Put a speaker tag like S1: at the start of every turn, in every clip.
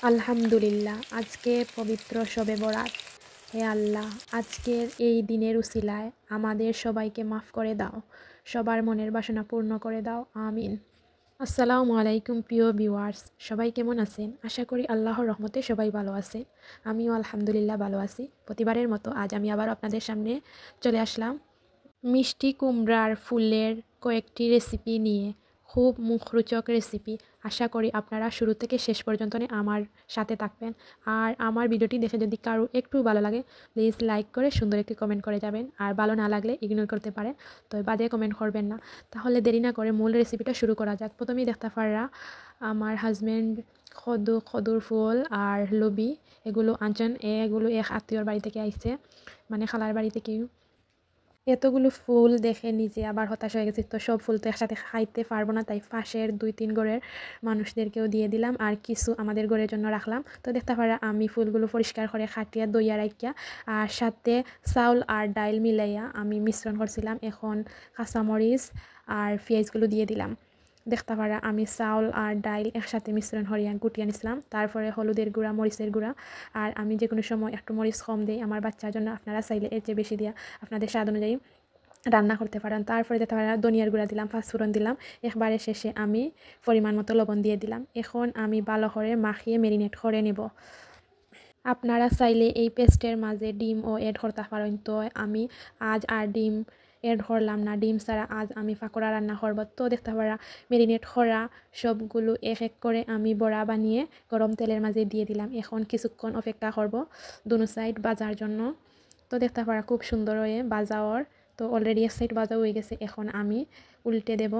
S1: আলহামদুলিল্লাহ, আজকে পবিত্র শবে বরাত। হে আল্লাহ, আজকের এই দিনের উসিলায় আমাদের সবাইকে মাফ করে দাও, সবার মনের বাসনা পূর্ণ করে দাও, আমিন। আসসালামু আলাইকুম প্রিয় ভিউয়ার্স, সবাই কেমন আছেন? আশা করি আল্লাহর রহমতে সবাই ভালো আছেন। আমিও আলহামদুলিল্লাহ ভালো আছি। প্রতিবারের মতো আজ আমি আবার আপনাদের সামনে চলে আসলাম মিষ্টি কুমড়ার ফুলের কয়েকটি রেসিপি নিয়ে। খুব মুখরোচক রেসিপি। আশা করি আপনারা শুরু থেকে শেষ পর্যন্ত আমার সাথে থাকবেন। আর আমার ভিডিওটি দেখে যদি কারো একটু ভালো লাগে, প্লিজ লাইক করে সুন্দর একটি কমেন্ট করে যাবেন। আর ভালো না লাগলে ইগনোর করতে পারেন, তো বাদে কমেন্ট করবেন না। তাহলে দেরি না করে মূল রেসিপিটা শুরু করা যাক। প্রথমেই দেখতে পারা আমার হাজব্যান্ড খদুর ফুল আর লবি এগুলো আনছেন। এগুলো এক আত্মীয়র বাড়ি থেকে আইছে, মানে খালার বাড়ি থেকে। এতগুলো ফুল দেখে নিজে আবার হতাশ হয়ে গেছি। তো সব ফুল তো একসাথে খাইতে পারবো না, তাই পাশের 2-3 ঘরের মানুষদেরকেও দিয়ে দিলাম, আর কিছু আমাদের ঘরের জন্য রাখলাম। তো দেখতে পারা আমি ফুলগুলো পরিষ্কার করে খাটিয়া দইয়া রাখিয়া আর সাথে চাউল আর ডাইল মিলাইয়া আমি মিশ্রণ করছিলাম। এখন কাঁচামরিচ আর পেঁয়াজগুলো দিয়ে দিলাম। দেখতে পারা আমি চাউল আর ডাইল একসাথে মিশ্রণ হরিয়া গুটিয়ে নিছিলাম। তারপরে হলুদের গুঁড়া, মরিচের গুঁড়া, আর আমি যে কোনো সময় একটু মরিচ কম দিই আমার বাচ্চার জন্য। আপনারা চাইলে এর চেয়ে বেশি দিয়া আপনাদের স্বাদ অনুযায়ী রান্না করতে পারেন। তারপরে দেখতে পারেন ধনিয়ার গুঁড়া দিলাম, পাঁচফোড়ন দিলাম। একবারে শেষে আমি পরিমাণ মতো লবণ দিয়ে দিলাম। এখন আমি ভালো করে মাখিয়ে ম্যারিনেট করে নেব। আপনারা চাইলে এই পেস্টের মাঝে ডিমও এড করতে পারেন। তো আমি আজ আর ডিম এড করলাম না, ডিম ছাড়া আজ আমি পাকোড়া রান্না করব। তো দেখতে পারা ম্যারিনেট করা সবগুলো এক এক করে আমি বড়া বানিয়ে গরম তেলের মাঝে দিয়ে দিলাম। এখন কিছুক্ষণ অপেক্ষা করব দুনো সাইড ভাজার জন্য। তো দেখতে পারা খুব সুন্দর হয়ে ভাজাওয়ার। তো অলরেডি এক সাইড ভাজা হয়ে গেছে, এখন আমি উল্টে দেব।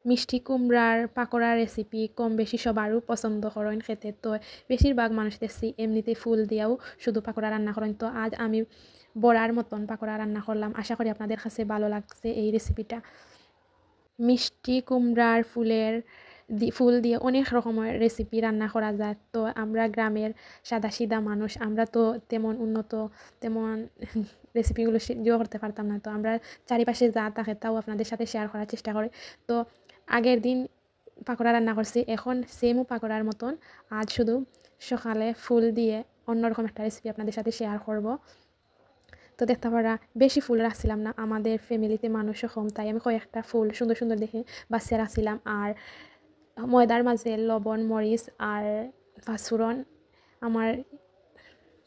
S1: মিষ্টি কুমড়ার পাকোড়া রেসিপি কম বেশি সবারও পছন্দ করেন খেতে। তো বেশিরভাগ মানুষ দেখছি এমনিতে ফুল দিয়েও শুধু পাকোড়া রান্না করেন। তো আজ আমি বড়ার মতন পাকোড়া রান্না করলাম। আশা করি আপনাদের কাছে ভালো লাগছে এই রেসিপিটা। মিষ্টি কুমড়ার ফুল দিয়ে অনেক রকমের রেসিপি রান্না করা যায়। তো আমরা গ্রামের সাদাসিধা মানুষ, আমরা তো তেমন উন্নত তেমন রেসিপিগুলো দিয়েও করতে পারতাম না। তো আমরা চারিপাশে যা থাকে তাও আপনাদের সাথে শেয়ার করার চেষ্টা করি। তো আগের দিন পাকোড়া রান্না করছি, এখন সেমও পাকোড়ার মতন আজ শুধু সকালে ফুল দিয়ে অন্যরকম একটা রেসিপি আপনাদের সাথে শেয়ার করব। তো দেখতে পারা বেশি ফুল রাখছিলাম না, আমাদের ফ্যামিলিতে মানুষও কম, তাই আমি কয়েকটা ফুল সুন্দর সুন্দর দেখে বাছিয়ে রাখছিলাম। আর ময়দার মাঝে লবণ, মরিচ আর পাঁচফোড়ন আমার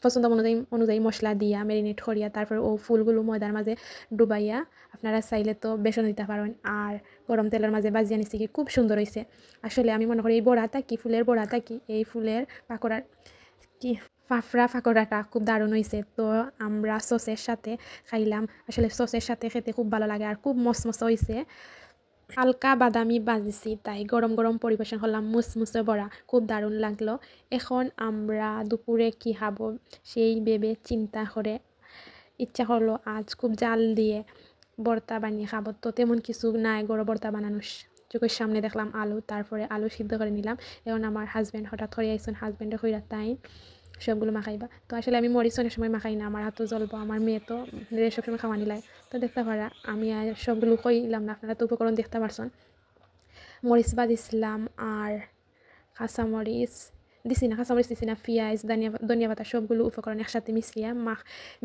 S1: পছন্দ অনুযায়ী মশলা দিয়া ম্যারিনেট করিয়া তারপর ও ফুলগুলো ময়দার মাঝে ডুবাইয়া আপনারা চাইলে তো বেসন দিতে পারেন। আর গরম তেলের মাঝে বাজিয়ে নিচ্ছি, কি খুব সুন্দর হয়েছে। আসলে আমি মনে করি এই বড়াটা কি ফুলের বড়াটা কি এই ফুলের পাকোড়ার কি ফাফড়া পাকোড়াটা খুব দারুণ হয়েছে। তো আমরা সসের সাথে খাইলাম। আসলে সসের সাথে খেতে খুব ভালো লাগে আর খুব মসমস হয়েছে। হালকা বাদামি বাজিছি, তাই গরম গরম পরিবেশন করলাম মুসমুসে বড়া, খুব দারুণ লাগলো। এখন আমরা দুপুরে কি খাবো সেই ভেবে চিন্তা করে ইচ্ছা করলো আজ খুব জাল দিয়ে ভর্তা বানিয়ে খাবো। তো তেমন কিছু নাই গরম ভর্তা বানানোর চোখের সামনে দেখলাম আলু, তারপরে আলু সিদ্ধ করে নিলাম। এখন আমার হাজব্যান্ড হঠাৎ করে আইসন, হাজব্যান্ডে কইরা তাই সবগুলো মাখাইবা। তো আসলে আমি মরিচ অনেক সময় মাখাই না, আমার হাতও জ্বলবো, আমার মেয়ে তো সবসময় খাওয়া নিলাই। তো দেখতে পারা আমি আর সবগুলো কইলাম না, আপনারা তো উপকরণ দেখতে পারছেন। মরিচ বাজিছিলাম আর কাঁচামরিচ কাঁচামরিচ দিছি না, পেঁয়াজ, ধনিয়া পাতা সবগুলো উপকরণ একসাথে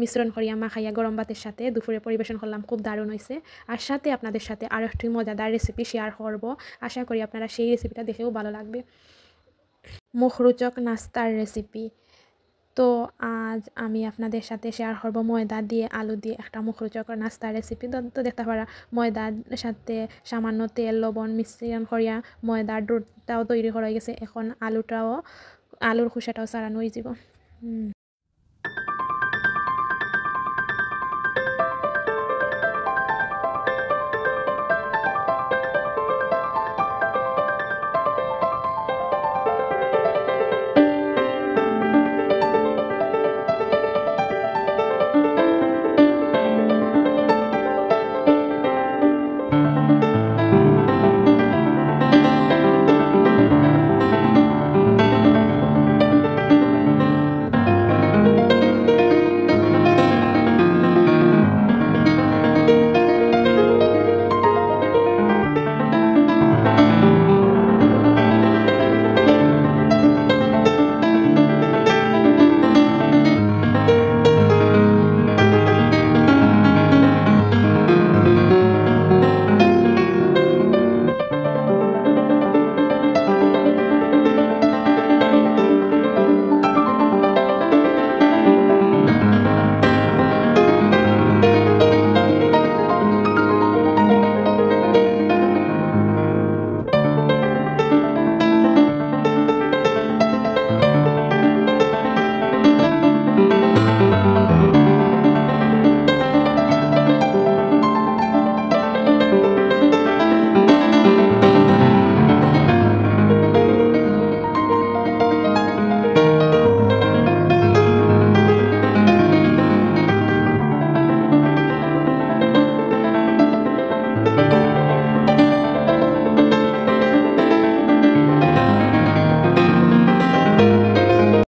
S1: মিশ্রণ করিয়া মাখাইয়া গরম ভাতের সাথে দুপুরে পরিবেশন করলাম। খুব দারুণ হয়েছে। আর সাথে আপনাদের সাথে আরও একটি মজাদার রেসিপি শেয়ার করব। আশা করি আপনারা সেই রেসিপিটা দেখেও ভালো লাগবে। মুখরোচক নাস্তার রেসিপি। তো আজ আমি আপনাদের সাথে শেয়ার করব ময়দা দিয়ে আলু দিয়ে একটা মুখরোচক নাস্তার রেসিপি। তো দেখতে পারা ময়দার সাথে সামান্য তেল লবণ মিশ্রণ করিয়া ময়দার ডোটাও তৈরি করা হয়ে গেছে। এখন আলুর খোসাটাও ছাড়ানো হয়ে যাব।